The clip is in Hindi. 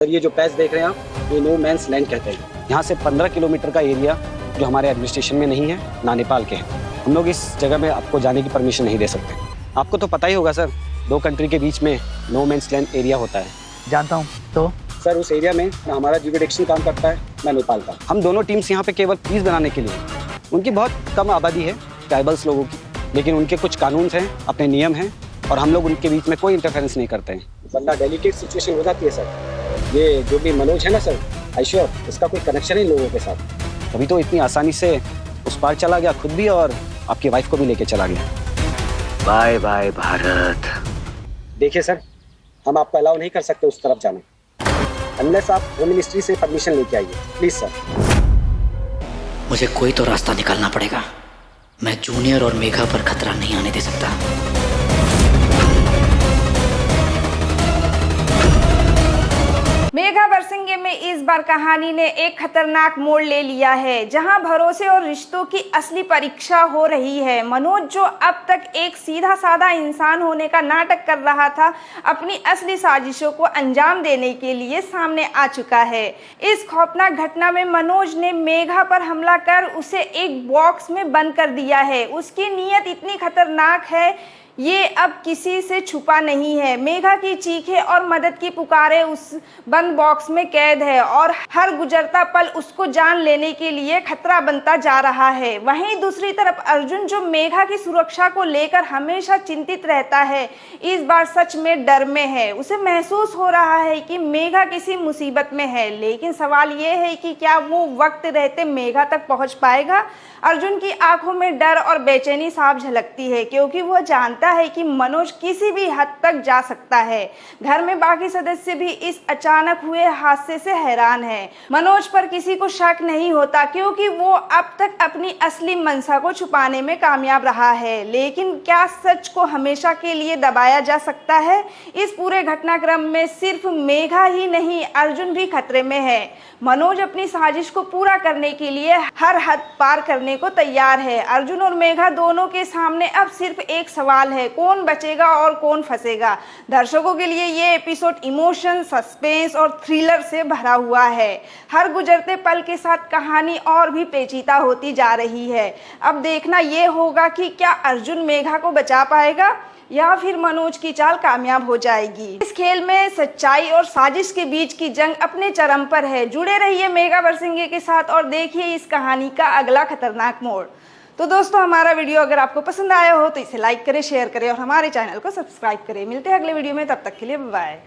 सर ये जो पैच देख रहे हैं आप, ये नो मैंस लैंड कहते हैं। यहाँ से 15 किलोमीटर का एरिया जो हमारे एडमिनिस्ट्रेशन में नहीं है, ना नेपाल के हैं। हम लोग इस जगह में आपको जाने की परमिशन नहीं दे सकते। आपको तो पता ही होगा सर, 2 कंट्री के बीच में नो मैंस लैंड एरिया होता है। जानता हूँ। तो सर उस एरिया में ना हमारा जुरिडिक्शन काम करता है, ना नेपाल का। हम दोनों टीम्स यहाँ पे केवल पीस बनाने के लिए। उनकी बहुत कम आबादी है ट्राइबल्स लोगों की, लेकिन उनके कुछ कानून हैं, अपने नियम हैं, और हम लोग उनके बीच में कोई इंटरफेरेंस नहीं करते हैं। वरना डेलिकेट सिचुएशन हो जाती है सर। ये जो भी मनोज है ना सर, आइश्योर इसका कोई कनेक्शन ही लोगों के साथ। अभी तो इतनी आसानी से उस पार चला गया, खुद भी और आपकी वाइफ को भी लेके चला गया। Bye bye Bharat. देखिए सर, हम आपको अलाउ नहीं कर सकते उस तरफ जाना, अनलेस आप होम मिनिस्ट्री से परमिशन लेके आइए, प्लीज सर। मुझे कोई तो रास्ता निकालना पड़ेगा। मैं जूनियर और मेघा पर खतरा नहीं आने दे सकता। मेघा बरसिंगे में इस बार कहानी ने एक खतरनाक मोड़ ले लिया है, जहां भरोसे और रिश्तों की असली परीक्षा हो रही है। मनोज, जो अब तक एक सीधा साधा इंसान होने का नाटक कर रहा था, अपनी असली साजिशों को अंजाम देने के लिए सामने आ चुका है। इस खौफनाक घटना में मनोज ने मेघा पर हमला कर उसे एक बॉक्स में बंद कर दिया है। उसकी नीयत इतनी खतरनाक है, ये अब किसी से छुपा नहीं है। मेघा की चीखें और मदद की पुकारें उस बंद बॉक्स में कैद है, और हर गुजरता पल उसको जान लेने के लिए खतरा बनता जा रहा है। वहीं दूसरी तरफ अर्जुन, जो मेघा की सुरक्षा को लेकर हमेशा चिंतित रहता है, इस बार सच में डर में है। उसे महसूस हो रहा है कि मेघा किसी मुसीबत में है, लेकिन सवाल ये है कि क्या वो वक्त रहते मेघा तक पहुंच पाएगा। अर्जुन की आंखों में डर और बेचैनी साफ झलकती है, क्योंकि वह जानता है कि मनोज किसी भी हद तक जा सकता है। घर में बाकी सदस्य भी इस अचानक हुए हादसे से हैरान हैं। मनोज पर किसी को शक नहीं होता, क्योंकि वो अब तक अपनी असली मंशा को छुपाने में कामयाब रहा है। लेकिन क्या सच को हमेशा के लिए दबाया जा सकता है? इस पूरे घटनाक्रम में सिर्फ मेघा ही नहीं, अर्जुन भी खतरे में है। मनोज अपनी साजिश को पूरा करने के लिए हर हद पार करने को तैयार है। अर्जुन और मेघा दोनों के सामने अब सिर्फ एक सवाल है, कौन बचेगा और कौन फंसेगा। दर्शकों के लिए ये एपिसोड इमोशन, सस्पेंस और थ्रिलर से भरा हुआ है। हर गुजरते पल के साथ कहानी और भी पेचीदा होती जा रही है। अब देखना ये होगा कि क्या अर्जुन मेघा को बचा पाएगा या फिर मनोज की चाल कामयाब हो जाएगी। इस खेल में सच्चाई और साजिश के बीच की जंग अपने चरम पर है। जुड़े रहिए मेघा बरसिंगे के साथ और देखिए इस कहानी का अगला खतरनाक मोड़। तो दोस्तों, हमारा वीडियो अगर आपको पसंद आया हो तो इसे लाइक करें, शेयर करें और हमारे चैनल को सब्सक्राइब करें। मिलते हैं अगले वीडियो में, तब तक के लिए बाय।